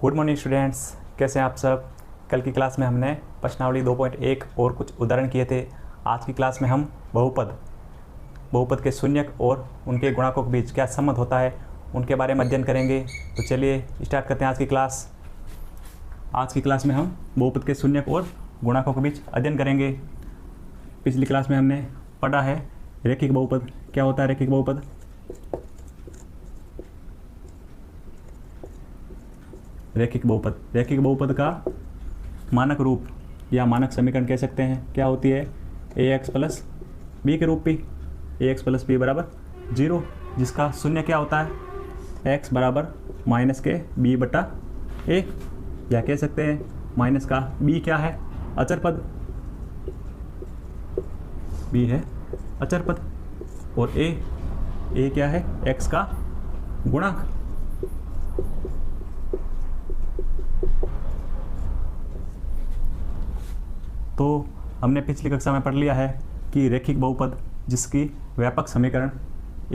Good morning students, कैसे हैं आप सब। कल की क्लास में हमने प्रश्नावली 2.1 और कुछ उदाहरण किए थे। आज की क्लास में हम बहुपद के शून्यक और उनके गुणकों के बीच क्या संबंध होता है उनके बारे में अध्ययन करेंगे। तो चलिए स्टार्ट करते हैं आज की क्लास। आज की क्लास में हम बहुपद के शून्यक और गुणकों के बीच अध्ययन करेंगे। पिछली क्लास में हमने पढ़ा है रैखिक बहुपद। क्या होता है रैखिक बहुपद? रैखिक बहुपद का मानक रूप या मानक समीकरण कह सकते हैं। क्या होती है? ax प्लस बी के रूप में ax प्लस बी बराबर 0, जिसका शून्य क्या होता है? x बराबर माइनस के b बटा a, या कह सकते हैं माइनस का b क्या है? अचर पद। b है अचर पद और a क्या है? x का गुणक। तो हमने पिछली कक्षा में पढ़ लिया है कि रैखिक बहुपद जिसकी व्यापक समीकरण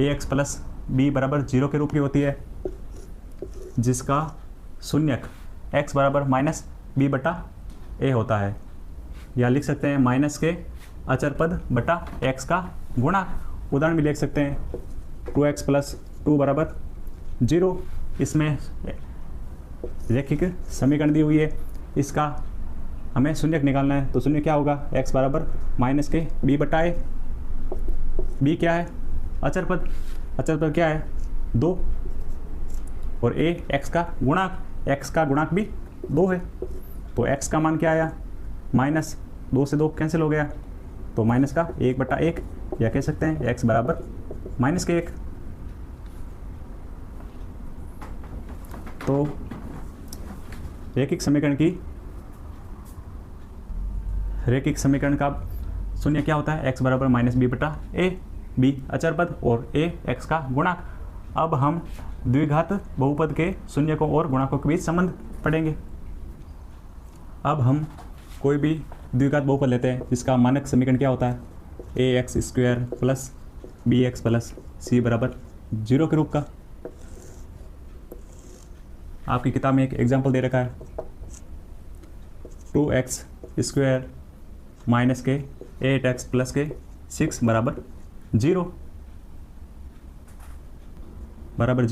ax प्लस बी बराबर 0 के रूप की होती है, जिसका शून्यक x बराबर माइनस बी बटा a होता है, या लिख सकते हैं माइनस के अचर पद बटा x का गुणा। उदाहरण भी लिख सकते हैं 2x प्लस 2 बराबर 0। इसमें रैखिक समीकरण दी हुई है, इसका हमें शून्यक निकालना है। तो शून्य क्या होगा? x बराबर माइनस के b बटा a। b क्या है? अचर पद। अचर पद क्या है? 2 और a x का गुणक। x का गुणक भी 2 है। तो x का मान क्या आया? माइनस 2 से 2 कैंसिल हो गया, तो माइनस का 1 बटा 1, या कह सकते हैं x बराबर माइनस के 1। तो रैखिक समीकरण का शून्य क्या होता है? x बराबर माइनस बी बटा a, b अचर पद और a x का गुणक। अब हम द्विघात बहुपद के शून्यकों और गुणकों के बीच संबंध पढ़ेंगे। अब हम कोई भी द्विघात बहुपद लेते हैं जिसका मानक समीकरण क्या होता है? ax square plus bx plus c बराबर 0 के रूप का। आपकी किताब में एक एग्जाम्पल दे रखा है 2x स्क्वायर माइनस के 8x प्लस के 6 बराबर 0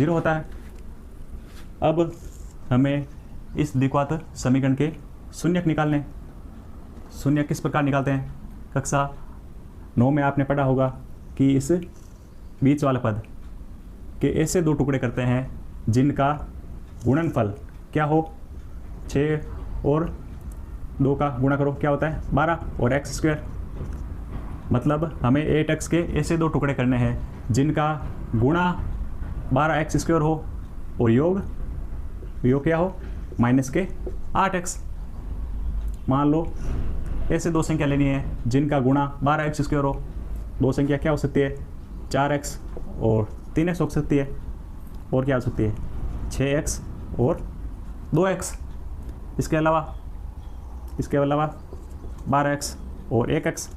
होता है। अब हमें इस द्विघात समीकरण के शून्यक निकालने। शून्यक किस प्रकार निकालते हैं? कक्षा 9 में आपने पढ़ा होगा कि इस बीच वाले पद के ऐसे 2 टुकड़े करते हैं जिनका गुणनफल क्या हो? 6 और 2 का गुणा करो, क्या होता है? 12 और x स्क्वायर। मतलब हमें 8x के ऐसे 2 टुकड़े करने हैं जिनका गुणा 12x स्क्वायर हो और योग क्या हो? माइनस के 8x। मान लो ऐसे 2 संख्या लेनी है जिनका गुणा 12x स्क्वायर हो। 2 संख्या क्या हो सकती है? 4x और 3x हो सकती है। और क्या हो सकती है? 6x और 2x। इसके अलावा 12x और 1x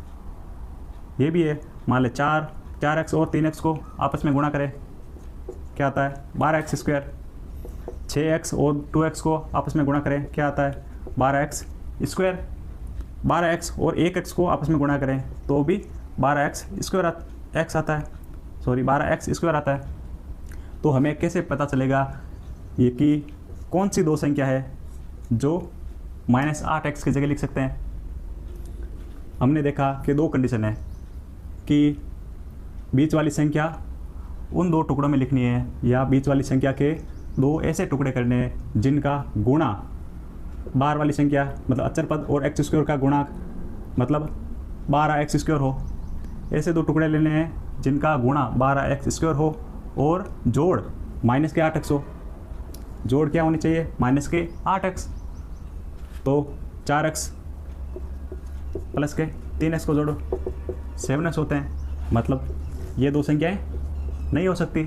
ये भी है। मान ले 4x और 3x को आपस में गुणा करें, क्या आता है? 12x square. 6x और 2x को आपस में गुणा करें, क्या आता है? 12x square. 12x और 1x को आपस में गुणा करें तो भी 12x स्क्वायर आता है। तो हमें कैसे पता चलेगा ये कि कौन सी 2 संख्या है जो माइनस 8x की जगह लिख सकते हैं? हमने देखा कि 2 कंडीशन है कि बीच वाली संख्या उन 2 टुकड़ों में लिखनी है, या बीच वाली संख्या के 2 ऐसे टुकड़े करने हैं जिनका गुणा बाहर वाली संख्या मतलब अचर पद और x स्क्वायर का गुणा मतलब 12x स्क्वायर हो। ऐसे 2 टुकड़े लेने हैं जिनका गुणा 12x स्क्वायर हो और जोड़ माइनस के 8x हो। जोड़ क्या होनी चाहिए? माइनस के 8x। तो 4x प्लस के 3x को जोड़ो 7x होते हैं। मतलब ये 2 संख्याएं नहीं हो सकती।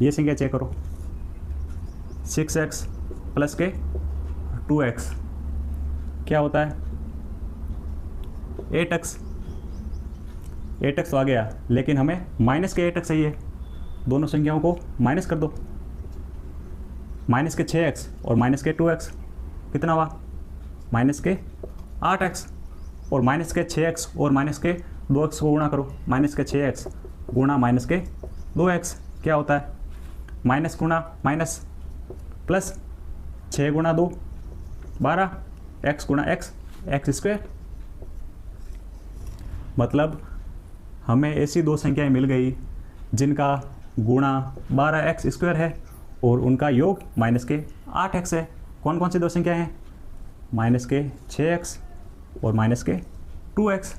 ये संख्या चेक करो 6x प्लस के 2x क्या होता है? 8x तो आ गया, लेकिन हमें माइनस के 8x चाहिए। दोनों संख्याओं को माइनस कर दो। माइनस के 6x और माइनस के 2x कितना हुआ, माइनस के 8x, और माइनस के 6x और माइनस के 2x को गुणा करो, माइनस के 6x गुणा माइनस के 2x क्या होता है, माइनस गुणा माइनस प्लस 6 गुणा 2 12, x गुणा x स्क्वायर। मतलब हमें ऐसी दो संख्याएं मिल गई जिनका गुणा 12x स्क्वायर है और उनका योग माइनस के 8x है। कौन कौन सी दो संख्याएं हैं, माइनस के 6x और माइनस के 2x।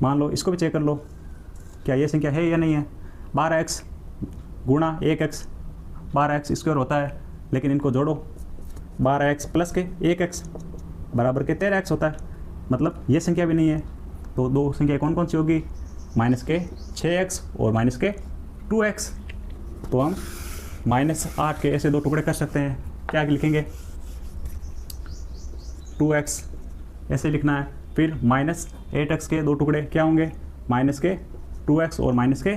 मान लो इसको भी चेक कर लो, क्या ये संख्या है या नहीं है। 12x गुणा 1x 12x स्क्वायर होता है, लेकिन इनको जोड़ो 12x प्लस के 1x बराबर के 13x होता है, मतलब ये संख्या भी नहीं है। तो दो संख्या कौन कौन सी होगी, माइनस के 6x और माइनस के 2x। तो हम -8 के ऐसे दो टुकड़े कर सकते हैं, क्या लिखेंगे, 2x ऐसे लिखना है। फिर -8x के दो टुकड़े क्या होंगे, माइनस के 2x और माइनस के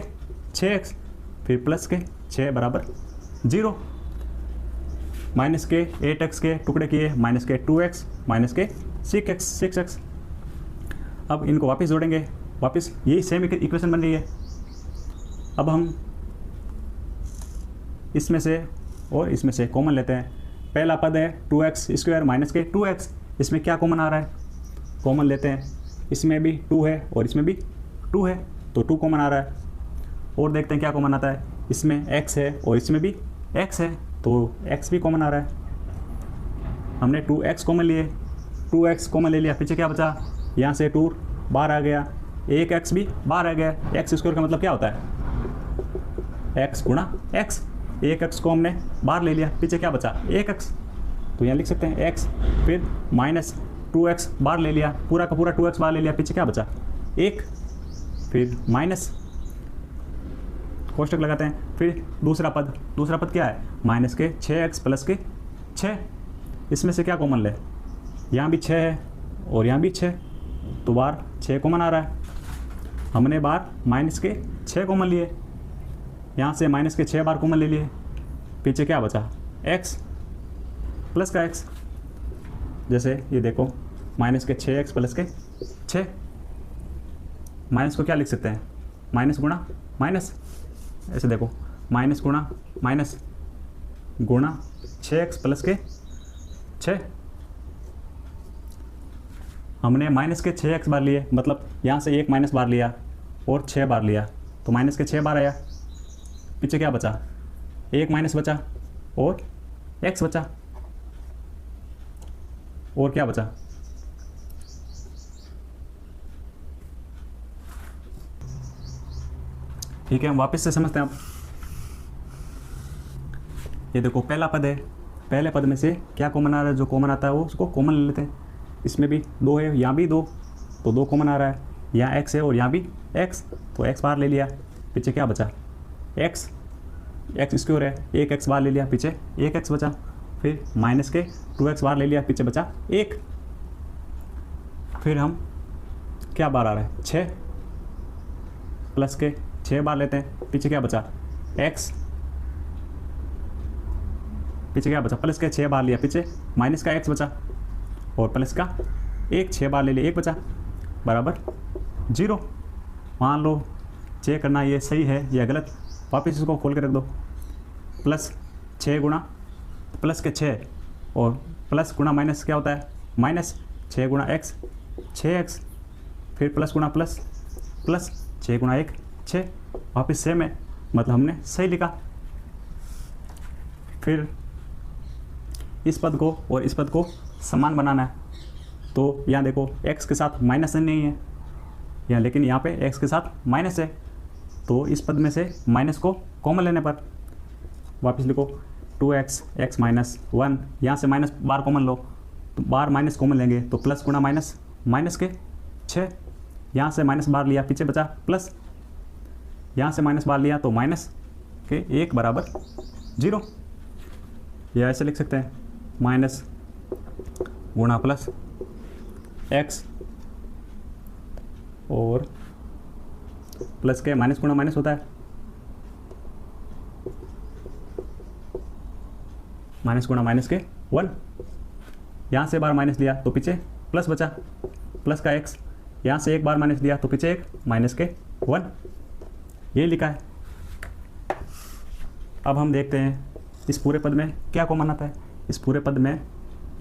6x, फिर प्लस के 6 बराबर 0। माइनस के 8x के टुकड़े किए, माइनस के 2x माइनस के 6x। अब इनको वापस जोड़ेंगे, वापस यही सेम इक्वेशन बन रही है। अब हम इसमें से और इसमें से कॉमन लेते हैं। पहला पद है 2x स्क्वायर माइनस के 2x, इसमें क्या कॉमन आ रहा है, कॉमन लेते हैं। इसमें भी 2 है और इसमें भी 2 है, तो 2 कॉमन आ रहा है। और देखते हैं क्या कॉमन आता है, इसमें x है और इसमें भी x है, तो x भी कॉमन आ रहा है। हमने 2x कॉमन लिए, 2x कॉमन ले लिया, पीछे क्या बचा, यहाँ से 2 बाहर आ गया, 1x भी बाहर आ गया। x स्क्वायर का मतलब क्या होता है, x गुणा x, 1x को हमने बाहर ले लिया, पीछे क्या बचा 1x, तो यहाँ लिख सकते हैं x। फिर माइनस 2x बाहर ले लिया, पूरा का पूरा 2x बाहर ले लिया, पीछे क्या बचा 1। फिर माइनस कोष्टक लगाते हैं। फिर दूसरा पद क्या है, माइनस के 6x प्लस के 6, इसमें से क्या कॉमन ले, यहाँ भी 6 है और यहाँ भी 6, तो बाहर 6 कॉमन आ रहा है। हमने बाहर माइनस के 6 कॉमन लिए, यहाँ से माइनस के 6 बार कॉमन ले लिए, पीछे क्या बचा x प्लस का x। जैसे ये देखो, माइनस के 6x प्लस के 6, माइनस को क्या लिख सकते हैं, माइनस गुणा माइनस। ऐसे देखो, माइनस गुणा माइनस गुणा 6x प्लस के 6। हमने माइनस के 6x बार लिए, मतलब यहाँ से एक माइनस बार लिया और 6 बार लिया, तो माइनस के 6 बार आया, पीछे क्या बचा, एक माइनस बचा और x बचा, और क्या बचा, ठीक है। हम वापस से समझते हैं। अब ये देखो, पहला पद है, पहले पद में से क्या कॉमन आ रहा है, जो कॉमन आता है वो उसको कॉमन ले लेते हैं। इसमें भी 2 है, यहाँ भी 2, तो 2 कॉमन आ रहा है। यहाँ x है और यहाँ भी x, तो x बाहर ले लिया, पीछे क्या बचा x स्क्वायर है, 1x बाहर ले लिया, पीछे 1x बचा। फिर माइनस के 2x बाहर ले लिया, पीछे बचा 1। फिर हम क्या बाहर आ रहा है, 6 प्लस के 6 बार लेते हैं, पीछे क्या बचा x, पीछे क्या बचा, प्लस के 6 बार लिया, पीछे माइनस का x बचा, और प्लस का 1 6 बार ले लिया, 1 बचा, बराबर 0। मान लो चेक करना ये सही है या गलत, वापस इसको खोल के रख दो। प्लस 6 गुणा प्लस के 6 और प्लस गुणा माइनस क्या होता है, माइनस 6 गुणा x 6x, फिर प्लस गुणा प्लस प्लस 6 गुणा 1 6, वापस सेम है, मतलब हमने सही लिखा। फिर इस पद को और इस पद को समान बनाना है, तो यहाँ देखो x के साथ माइनस नहीं है यहाँ, लेकिन यहाँ पे x के साथ माइनस है, तो इस पद में से माइनस को कॉमन लेने पर वापस लिखो 2x x माइनस 1, यहाँ से माइनस बार कॉमन लो, तो बार माइनस कॉमन लेंगे, तो प्लस गुणा माइनस माइनस के 6, यहाँ से माइनस बार लिया, पीछे बचा प्लस, यहाँ से माइनस बार लिया, तो माइनस के 1 बराबर 0। या ऐसे लिख सकते हैं, माइनस गुणा प्लस x और प्लस के माइनस गुणा माइनस होता है, माइनस गुणा माइनस के 1, यहाँ से बार माइनस लिया तो पीछे प्लस बचा, प्लस का x, यहाँ से एक बार माइनस लिया तो पीछे एक माइनस के 1, ये लिखा है। अब हम देखते हैं इस पूरे पद में क्या कॉमन आता है। इस पूरे पद में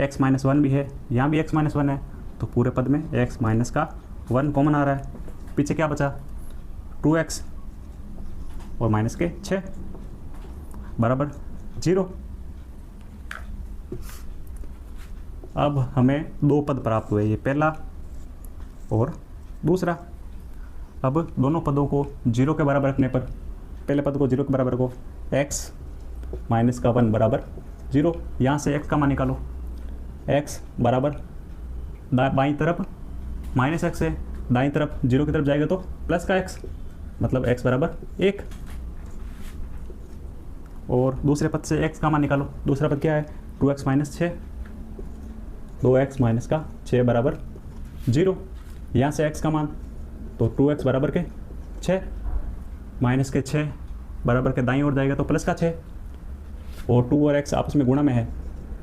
x माइनस 1 भी है, यहाँ भी x माइनस 1 है, तो पूरे पद में x माइनस का 1 कॉमन आ रहा है। पीछे क्या बचा 2x और माइनस के 6 बराबर 0। अब हमें दो पद प्राप्त हुए, ये पहला और दूसरा। अब दोनों पदों को 0 के बराबर रखने पर, पहले पद को 0 के बराबर को x माइनस का 1 बराबर 0, यहाँ से x का मान निकालो। x बराबर बाईं तरफ माइनस x है, दाईं तरफ 0 की तरफ जाएगा तो प्लस का x, मतलब x बराबर 1। और दूसरे पद से x का मान निकालो। दूसरा पद क्या है 2x माइनस 6, 2x माइनस का 6 बराबर 0, यहाँ से x का मान तो 2x बराबर के 6, माइनस के 6 बराबर के दाईं ओर जाएगा तो प्लस का 6, और 2 और x आपस में गुणा में है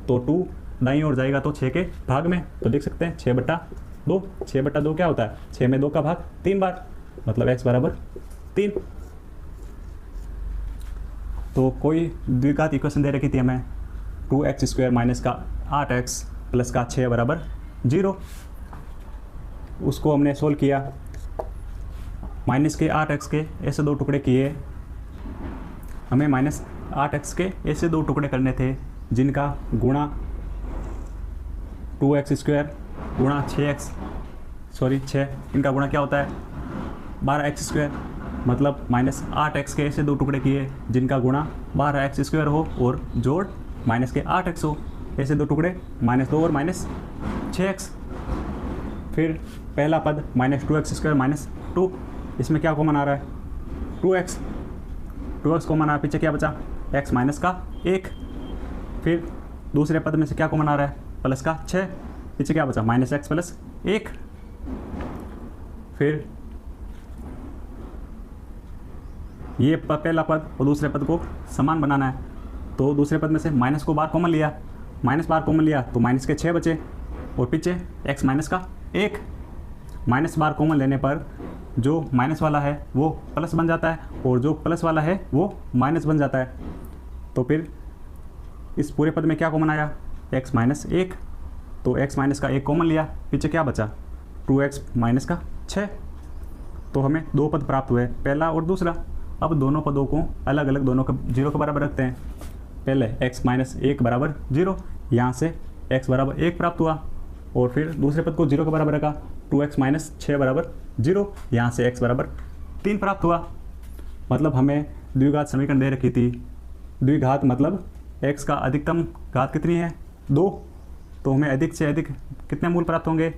तो 2 दाईं ओर जाएगा तो 6 के भाग में, तो देख सकते हैं 6/2। 6/2 क्या होता है 6 में 2 का भाग 3 बार, मतलब x बराबर 3। तो कोई द्विघात इक्वेशन दे रखी थी हमें 2x² माइनस का 8x प्लस का 6 बराबर 0, उसको हमने सोल्व किया। माइनस के 8x के ऐसे दो टुकड़े किए, हमें माइनस 8x के ऐसे दो टुकड़े करने थे जिनका गुणा 2x² गुणा 6, इनका गुणा क्या होता है 12x², मतलब माइनस 8x के ऐसे दो टुकड़े किए जिनका गुणा 12x² हो और जोड़ माइनस के 8x हो, ऐसे दो टुकड़े -2 और -6x। फिर पहला पद -2x² -2, इसमें क्या कॉमन आ रहा है 2x कॉमन आ रहा है, पीछे क्या बचा x माइनस का 1। फिर दूसरे पद में से क्या कॉमन आ रहा है प्लस का 6, पीछे क्या बचा -x प्लस 1। फिर ये पहला पद और दूसरे पद को समान बनाना है, तो दूसरे पद में से माइनस को बार कॉमन लिया, तो माइनस के 6 बचे, और पीछे x माइनस का 1। माइनस बार कॉमन लेने पर जो माइनस वाला है वो प्लस बन जाता है और जो प्लस वाला है वो माइनस बन जाता है। तो फिर इस पूरे पद में क्या कॉमन आया x माइनस 1, तो x माइनस का 1 कॉमन लिया, पीछे क्या बचा 2x माइनस का 6। तो हमें दो पद प्राप्त हुए, पहला और दूसरा। अब दोनों पदों को अलग अलग दोनों को 0 के बराबर रखते हैं। पहले x माइनस 1 बराबर 0, यहाँ से x बराबर 1 प्राप्त हुआ, और फिर दूसरे पद को 0 के बराबर रखा 2x माइनस 6 बराबर 0, यहाँ से x बराबर 3 प्राप्त हुआ। मतलब हमें द्विघात समीकरण दे रखी थी, द्विघात मतलब x का अधिकतम घात कितनी है 2, तो हमें अधिक से अधिक कितने मूल प्राप्त होंगे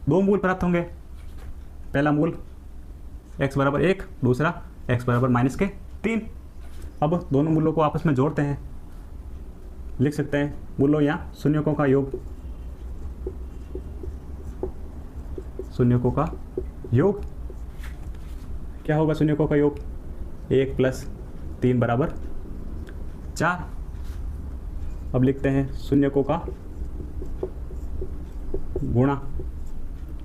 2 मूल प्राप्त होंगे। पहला मूल x बराबर 1, दूसरा x बराबर -3। अब दोनों मूलों को आपस में जोड़ते हैं, लिख सकते हैं मूलों या शून्यकों का योग, शून्यकों का योग क्या होगा शून्यकों का योग 1 + 3 बराबर 4। अब लिखते हैं शून्यकों का गुणा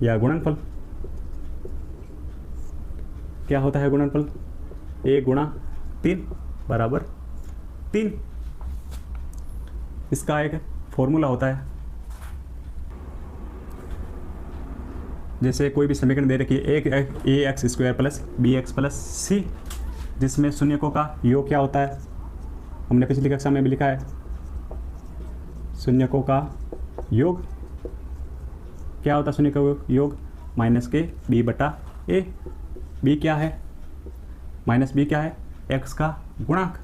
या गुणनफल। क्या होता है गुणनफल 1 × 3 बराबर 3। इसका एक फॉर्मूला होता है, जैसे कोई भी समीकरण दे रखी है ax² + bx + c, जिसमें शून्यकों का योग क्या होता है हमने पिछली कक्षा में भी लिखा है। शून्यकों का योग क्या होता है, शून्य का योग -b/a। b क्या है -b क्या है x का गुणांक,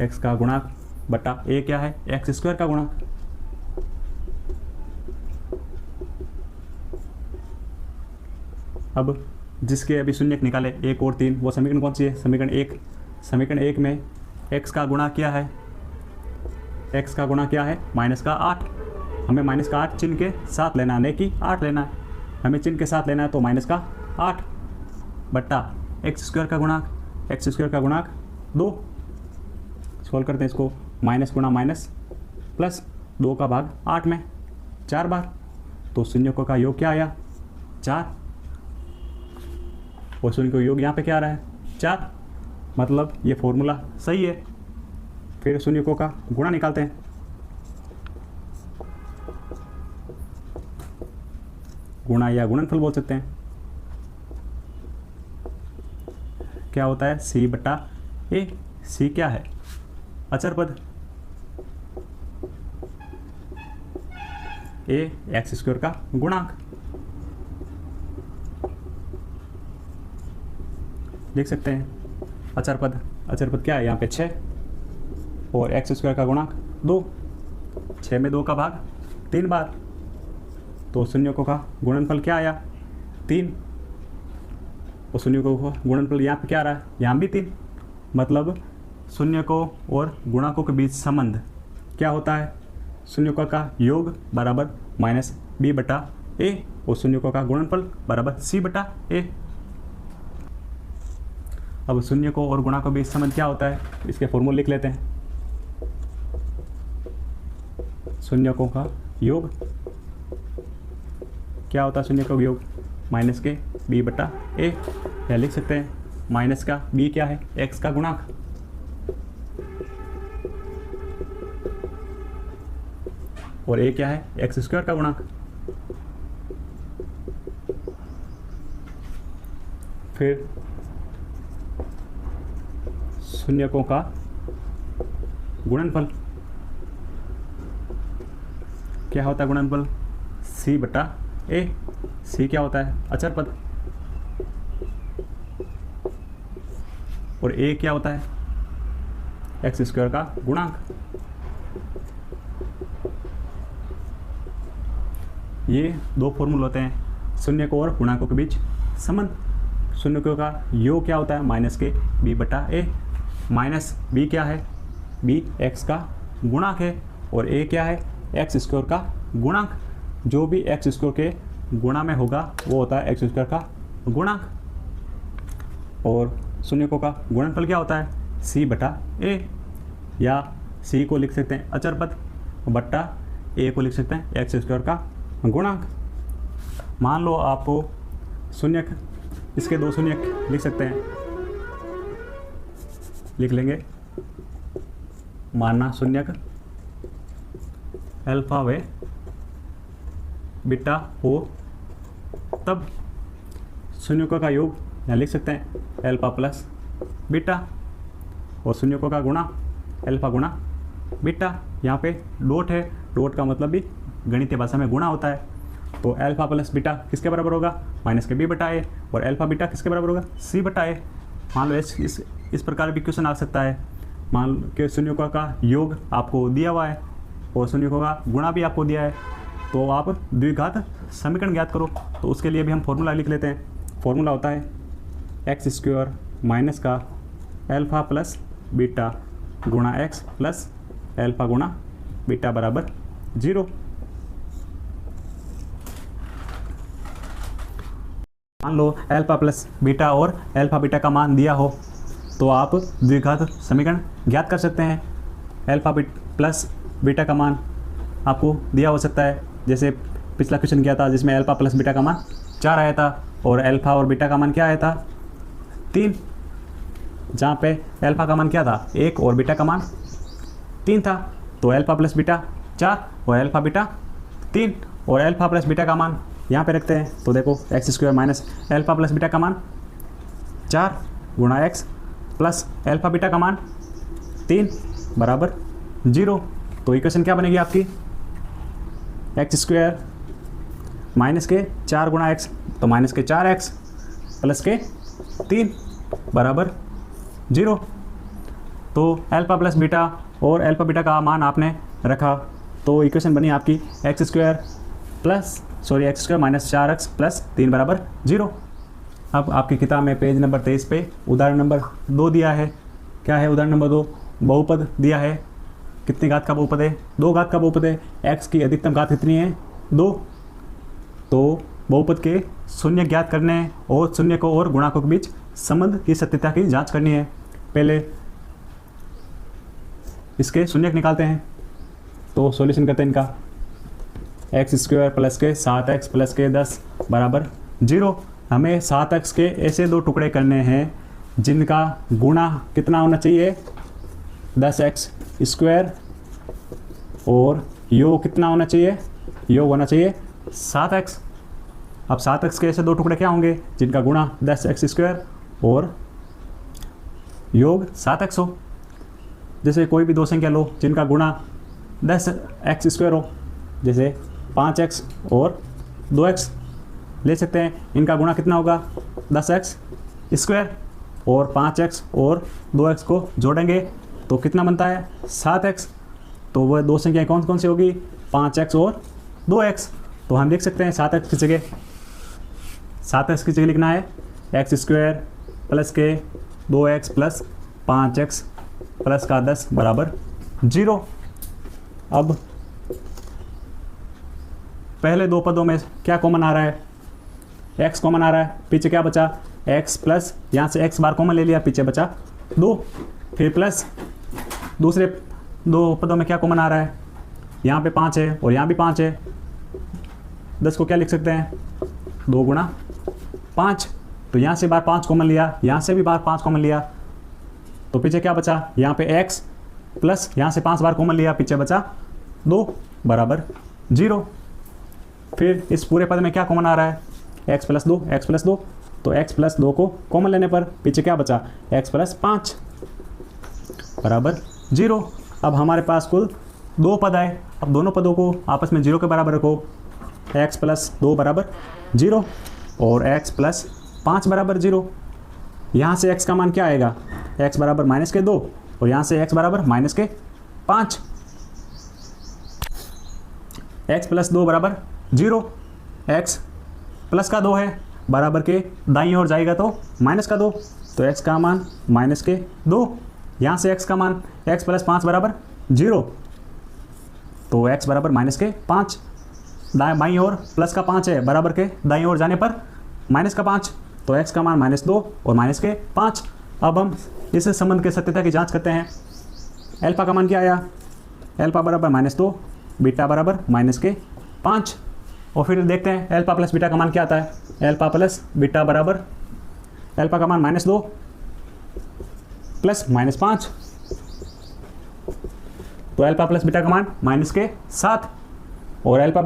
x का गुणांक बटा a क्या है x² का गुणांक। अब जिसके अभी शून्यक निकाले 1 और 3, वो समीकरण कौन सी है समीकरण 1। समीकरण 1 में x का गुणा क्या है, x का गुणा क्या है -8। हमें -8 चिन्ह के साथ लेना है, नहीं कि 8 लेना है, हमें चिन्ह के साथ लेना है। तो -8 बट्टा x² का गुणांक, x² का गुणांक 2, सॉल्व करते हैं इसको, माइनस गुणा माइनस प्लस 2 का भाग 8 में 4 बार, तो शून्यकों का योग क्या आया 4, और शून्य का योग यहाँ पे क्या आ रहा है 4, मतलब ये फॉर्मूला सही है। फिर शून्यकों का गुणा निकालते हैं, गुणा या गुणनफल बोल सकते हैं। क्या होता है c बटा a, c क्या है अचर पद, a एक्स स्क्वायर का गुणांक, लिख सकते हैं अचर पद। अचर पद क्या है यहाँ पे 6 और एक्स स्क्वायर का गुणांक 2, 6 में 2 का भाग 3 बार, तो शून्यकों का गुणनफल क्या आया 3, और शून्यकों का गुणनफल यहाँ पे क्या आ रहा है यहाँ भी 3, मतलब शून्यकों और गुणांकों के बीच संबंध क्या होता है, शून्यकों का योग बराबर माइनस b बटा a और शून्यकों का गुणनफल बराबर c बटा a। अब शून्यकों और गुणांकों के बीच संबंध क्या होता है, इसके फॉर्मूले लिख लेते हैं। शून्यकों का योग क्या होता है, शून्यकों का योग माइनस के b बटा a, या लिख सकते हैं माइनस का b क्या है x का गुणांक, और a क्या है एक्स स्क्वायर का गुणांक। फिर शून्यकों का गुणनफल क्या होता है, गुणनफल c बटा a, c क्या होता है अचर पद, और a क्या होता है एक्स स्क्वायर का गुणांक। ये दो फॉर्मूले होते हैं शून्यकों और गुणांकों के बीच संबंध। शून्यकों का योग क्या होता है माइनस के b बटा a, माइनस b क्या है b x का गुणांक है, और a क्या है एक्स स्क्वायर का गुणांक। जो भी एक्स स्क्वायर के गुणा में होगा वो होता है एक्स स्क्वायर का गुणांक। और शून्यकों का गुणनफल क्या होता है c बटा a, या c को लिख सकते हैं अचर पद बट्टा a को लिख सकते हैं एक्स स्क्वायर का गुणांक। मान लो आपको शून्यक, इसके दो शून्यक लिख सकते हैं, लिख लेंगे मानना शून्यक अल्फा व बीटा हो, तब शून्यकों का योग यहाँ लिख सकते हैं अल्फा प्लस बीटा, और शून्यकों का गुणा अल्फा गुणा बीटा। यहाँ पे डॉट है, डॉट का मतलब भी गणितीय भाषा में गुणा होता है, तो अल्फा प्लस बीटा किसके बराबर होगा माइनस के b बटा a, और अल्फा बीटा किसके बराबर होगा c बटा a। मान लो इस प्रकार भी क्वेश्चन आ सकता है, मान के शून्यकों का योग आपको दिया हुआ है और शून्यकों का गुणा भी आपको दिया है, तो आप द्विघात समीकरण ज्ञात करो। तो उसके लिए भी हम फॉर्मूला लिख लेते हैं। फॉर्मूला होता है एक्स स्क्वायर माइनस का अल्फा प्लस बीटा गुणा एक्स प्लस अल्फा गुणा बीटा बराबर 0। मान लो अल्फा प्लस बीटा और अल्फा बीटा का मान दिया हो तो आप द्विघात समीकरण ज्ञात कर सकते हैं। अल्फा प्लस बीटा का मान आपको दिया हो सकता है, जैसे पिछला क्वेश्चन किया था जिसमें अल्फा प्लस बीटा का मान 4 आया था और अल्फा और बीटा का मान क्या आया था 3, जहाँ पे अल्फा का मान क्या था 1 और बीटा का मान 3 था। तो अल्फा प्लस बीटा 4 और अल्फा बीटा 3, और अल्फा प्लस बीटा का मान यहाँ पे रखते हैं, तो देखो x square minus alpha plus beta का मान 4 गुणा एक्स प्लस अल्फा बीटा का मान 3 बराबर 0। तो इक्वेशन क्या बनेगी आपकी एक्स स्क्वायर माइनस के 4 गुणा एक्स, तो माइनस के 4x प्लस के 3 बराबर 0। तो अल्फा प्लस बीटा और अल्फा बीटा का मान आपने रखा, तो इक्वेशन बनी आपकी x square minus 4x plus 3 बराबर 0। अब आपकी किताब में पेज नंबर 23 पे उदाहरण नंबर 2 दिया है। क्या है उदाहरण नंबर 2, बहुपद दिया है। कितनी घात का बहुपद है 2 घात का बहुपद है। x की अधिकतम घात कितनी है 2। तो बहुपद के शून्य ज्ञात करने और शून्य को और गुणांकों के बीच संबंध की सत्यता की जांच करनी है। पहले इसके शून्यक निकालते हैं। तो सॉल्यूशन करते हैं इनका, एक्स स्क्वायर प्लस के 7x प्लस के 10 बराबर 0। हमें 7x के ऐसे दो टुकड़े करने हैं जिनका गुणा कितना होना चाहिए, 10x स्क्वायर, और योग कितना होना चाहिए, योग होना चाहिए 7x। अब 7x के ऐसे दो टुकड़े क्या होंगे जिनका गुणा 10x स्क्वायर और योग 7x हो। जैसे कोई भी दो संख्या लो जिनका गुणा 10x स्क्वायर हो, जैसे 5x और 2x ले सकते हैं। इनका गुणा कितना होगा, 10x स्क्वायर, और 5x और 2x को जोड़ेंगे तो कितना बनता है, 7x। तो वह दो संख्याएं कौन कौन सी होगी, 5x और 2x। तो हम लिख सकते हैं 7x की जगह लिखना है एक्स स्क्वायर प्लस के 2x प्लस 5x प्लस का 10 बराबर 0। अब पहले दो पदों में क्या कॉमन आ रहा है, x कॉमन आ रहा है, पीछे क्या बचा, x प्लस, यहाँ से x बार कॉमन ले लिया, पीछे बचा 2, फिर प्लस दूसरे दो पदों में क्या कॉमन आ रहा है, यहाँ पे 5 है और यहाँ भी 5 है। 10 को क्या लिख सकते हैं, 2 गुणा 5। तो यहाँ से बार 5 कॉमन लिया, यहाँ से भी बार 5 कॉमन लिया, तो पीछे क्या बचा, यहाँ पे x प्लस यहाँ से 5 बार कॉमन लिया, पीछे बचा 2 बराबर 0। फिर इस पूरे पद में क्या कॉमन आ रहा है, x प्लस 2, तो x प्लस 2 को कॉमन लेने पर पीछे क्या बचा, x प्लस 5 बराबर 0। अब हमारे पास कुल 2 पद आए। अब दोनों पदों को आपस में 0 के बराबर रखो, x प्लस 2 बराबर 0 और x प्लस 5 बराबर 0। यहाँ से x का मान क्या आएगा, x बराबर माइनस के 2 और यहाँ से x बराबर माइनस के 5। x प्लस 2 बराबर 0, x प्लस का 2 है, बराबर के दाईं ओर जाएगा तो माइनस का 2, तो x का मान माइनस के 2। यहाँ से x का मान x प्लस 5 बराबर 0, तो x बराबर माइनस के 5। बाईं ओर प्लस का 5 है, बराबर के दाईं ओर जाने पर माइनस का 5, तो x का मान माइनस 2 और माइनस के 5। अब हम इस संबंध के सत्यता की जांच करते हैं। एल्फा का मान क्या आया, एल्फा बराबर माइनस 2, बीटा बराबर माइनस के 5। और फिर देखते हैं एल्फा प्लस बीटा का मान क्या आता है, एल्फा प्लस बीटा बराबर एल्फा का मान माइनस 2 प्लस माइनस 5, तो एल्फा प्लस बीटा का मान माइनस के 7। और एल्फा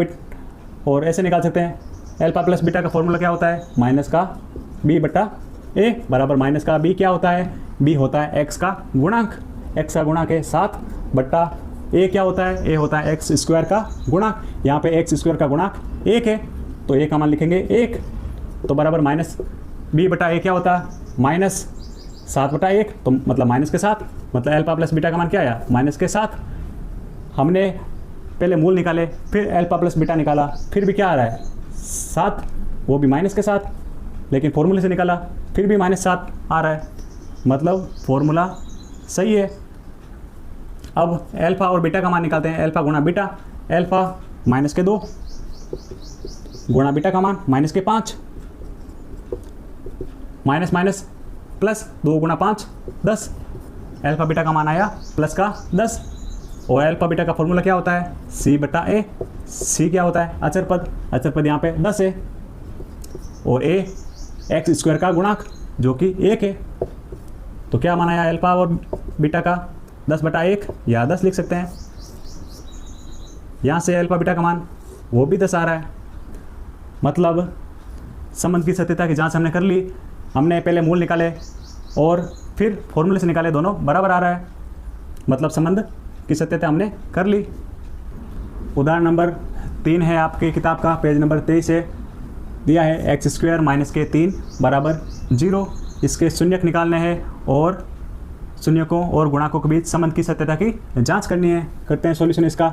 और ऐसे निकाल सकते हैं, एल्फा प्लस बीटा का फॉर्मूला क्या होता है, माइनस का b बटा a बराबर माइनस का b क्या होता है, b होता है x का गुणांक, x का गुणांक है 7 बटा a क्या होता है, a होता है x स्क्वायर का गुणांक। यहाँ पे x स्क्वायर का गुणांक 1 है, तो a का मान लिखेंगे 1, तो बराबर माइनस b बटा a क्या होता है, माइनस 7 बटा 1, तो मतलब माइनस के 7, मतलब एल्फा प्लस बीटा का मान क्या आया, माइनस के 7। हमने पहले मूल निकाले, फिर एल्फा प्लस बीटा निकाला, फिर भी क्या आ रहा है 7, वो भी माइनस के 7, लेकिन फॉर्मूले से निकाला फिर भी माइनस 7 आ रहा है, मतलब फॉर्मूला सही है। अब एल्फा और बीटा का मान निकालते हैं, एल्फा गुणा बीटा, एल्फा माइनस के 2 गुणा बीटा का मान माइनस के 5, माइनस माइनस प्लस 2 गुणा 5 10, एल्फा बीटा का मान आया प्लस का 10। और एल्फा बीटा का फॉर्मूला क्या होता है, c बटा a, c क्या होता है, अचर पद यहाँ पे 10 है, और a x स्क्वायर का गुणांक जो कि 1 है। तो क्या मान आया एल्फा और बीटा का, 10 बटा 1 या 10 लिख सकते हैं। यहाँ से एल्फा बीटा का मान वो भी 10 आ रहा है, मतलब संबंध की सत्यता की जांच हमने कर ली। हमने पहले मूल निकाले और फिर फॉर्मूले से निकाले, दोनों बराबर आ रहा है, मतलब संबंध की सत्यता हमने कर ली। उदाहरण नंबर 3 है आपके किताब का, पेज नंबर 23 है, दिया है एक्स स्क्वायर माइनस के 3 बराबर 0। इसके शून्यक निकालने हैं और शून्यकों और गुणांकों के बीच संबंध की सत्यता की जांच करनी है। करते हैं सॉल्यूशन इसका।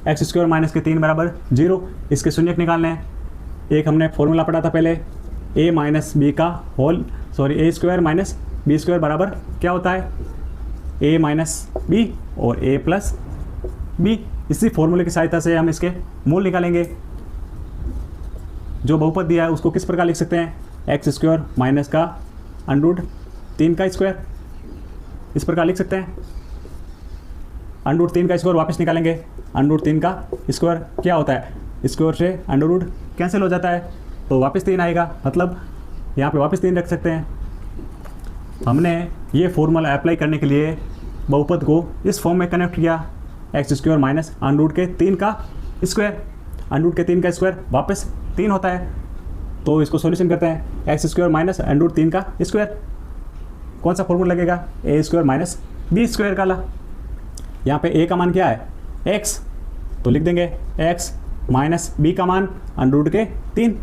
एक्स स्क्वायर माइनस के 3 बराबर 0, इसके शून्यक निकालने हैं। एक हमने फॉर्मूला पढ़ा था पहले, a माइनस बी का होल ए स्क्वायर माइनस बी स्क्वायर बराबर क्या होता है, a माइनस बी और a प्लस बी। इसी फॉर्मूले की सहायता से हम इसके मूल निकालेंगे। जो बहुपद दिया है उसको किस प्रकार लिख सकते हैं, एक्स स्क्वायर माइनस का अंडर रूट 3 का स्क्वायर, इस प्रकार लिख सकते हैं। √3 का स्क्वायर वापस निकालेंगे। √3 का स्क्वायर क्या होता है, स्क्वायर से अंडर कैंसिल हो जाता है, तो वापस 3 आएगा, मतलब यहाँ पे वापस 3 रख सकते हैं। हमने ये फॉर्मूला अप्लाई करने के लिए बहुपद को इस फॉर्म में कनेक्ट किया, x² माइनस √3 का स्क्वायर। √3 का स्क्वायर वापस 3 होता है, तो इसको सॉल्यूशन करते हैं। x² माइनस √3 का स्क्वायर, कौन सा फॉर्मूला लगेगा, a² माइनस b² का ला। यहाँ पे a का मान क्या है, x, तो लिख देंगे x माइनस b का मान √3,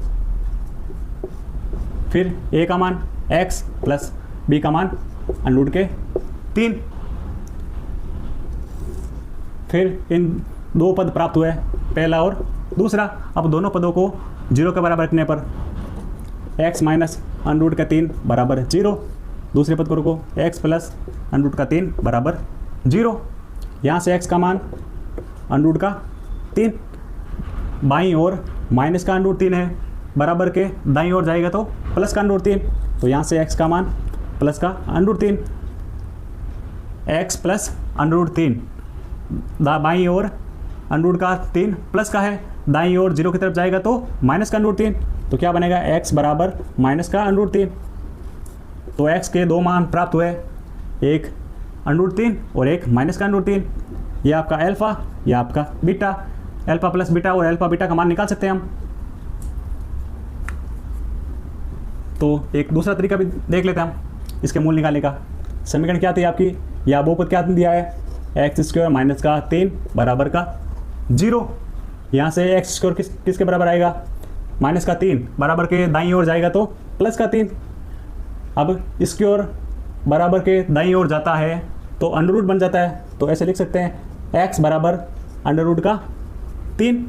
फिर a का मान x प्लस b का मान √3, फिर इन दो पद प्राप्त हुए, पहला और दूसरा। अब दोनों पदों को 0 के बराबर रखने पर x माइनस √3 बराबर 0, दूसरे पद को रखो x प्लस √3 बराबर 0। यहाँ से x का मान √3, बाईं ओर माइनस का √3 है, बराबर के दाईं ओर जाएगा तो प्लस का √3, तो यहाँ से x का मान प्लस का √3, x प्लस √3, बाईं ओर √3 प्लस का है, दाईं ओर 0 की तरफ जाएगा तो माइनस का √3, तो क्या बनेगा, x बराबर माइनस का √3। तो x के दो मान प्राप्त हुए, एक √3 और एक माइनस का √3। यह आपका अल्फा, यह आपका बीटा, अल्फा प्लस बीटा और अल्फा बीटा का मान निकाल सकते हैं हम। तो एक दूसरा तरीका भी देख लेते हैं हम इसके मूल निकालने का। समीकरण क्या थी आपकी, या बहुपद क्या दिया है, x² माइनस का 3 बराबर का 0। यहाँ से x² किसके बराबर आएगा, माइनस का 3 बराबर के दाईं ओर जाएगा तो प्लस का 3। अब इसकी ओर बराबर के दाईं ओर जाता है तो अंडर बन जाता है, तो ऐसे लिख सकते हैं x बराबर √3,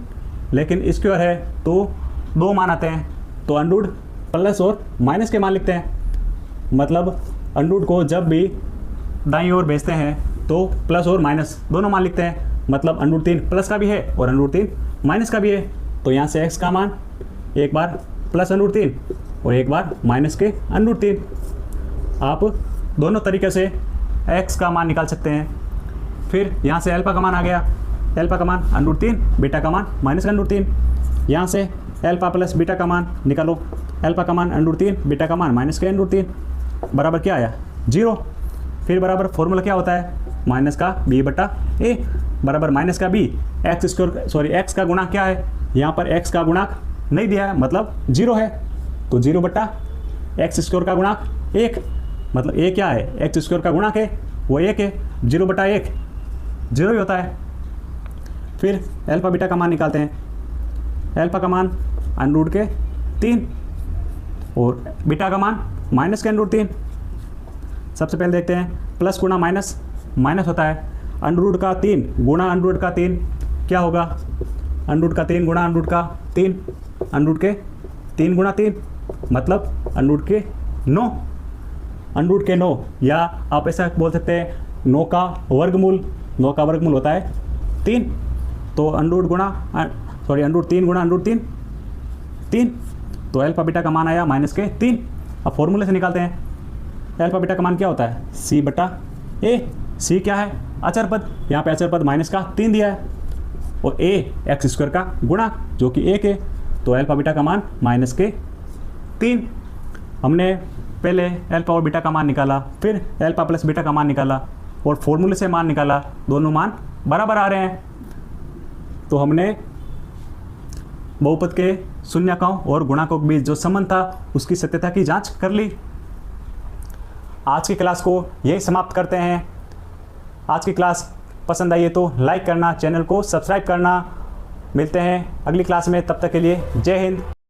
लेकिन स्क्वायर है तो दो मान आते हैं, तो अंडर प्लस और माइनस के मान लिखते हैं। मतलब अंडर को जब भी दाईं ओर भेजते हैं तो प्लस और माइनस दोनों मान लिखते हैं, मतलब √3 प्लस का भी है और √3 माइनस का भी है। तो यहाँ से x का मान एक बार प्लस √3 और एक बार माइनस के √3। आप दोनों तरीके से x का मान निकाल सकते हैं। फिर यहाँ से अल्फा का मान आ गया, अल्फा का मान √3, बीटा का मान माइनस का √3। यहाँ से अल्फा प्लस बीटा का मान निकालो, अल्फा का मान √3, बीटा का मान माइनस के √3 बराबर क्या आया, 0। फिर बराबर फॉर्मूला क्या होता है, माइनस का b बटा a बराबर माइनस का b, x का गुणांक क्या है, यहाँ पर x का गुणांक नहीं दिया है, मतलब 0 है, तो 0 बटा x² का गुणांक 1, मतलब a क्या है, x² का गुणांक है वो 1 है, 0 बटा 1 0 ही होता है। फिर अल्फा बीटा का मान निकालते हैं, अल्फा का मान √3 और बीटा का मान माइनस के √3। सबसे पहले देखते हैं प्लस गुणा माइनस, माइनस होता है √3 गुणा √3 क्या होगा, √3 गुणा √3, √3 गुणा 3 मतलब √9, या आप ऐसा बोल सकते हैं 9 का वर्गमूल, 9 का वर्गमूल होता है 3, तो √3 गुणा √3 3, तो अल्फा बीटा का मान आया माइनस के 3। अब फॉर्मूले से निकालते हैं, अल्फा बीटा का मान क्या होता है, c बटा a, c क्या है, अचर पद, यहाँ पे अचर पद माइनस का 3 दिया है, और a x² का गुणा जो कि 1 है, तो अल्फा बीटा का मान माइनस के 3। हमने पहले अल्फा और बीटा का मान निकाला, फिर अल्फा प्लस बीटा का मान निकाला और फॉर्मूले से मान निकाला, दोनों मान बराबर आ रहे हैं। तो हमने बहुपद के शून्यकों और गुणाकों के बीच जो संबंध था उसकी सत्यता की जांच कर ली। आज की क्लास को यही समाप्त करते हैं। आज की क्लास पसंद आई है तो लाइक करना, चैनल को सब्सक्राइब करना। मिलते हैं अगली क्लास में, तब तक के लिए जय हिंद।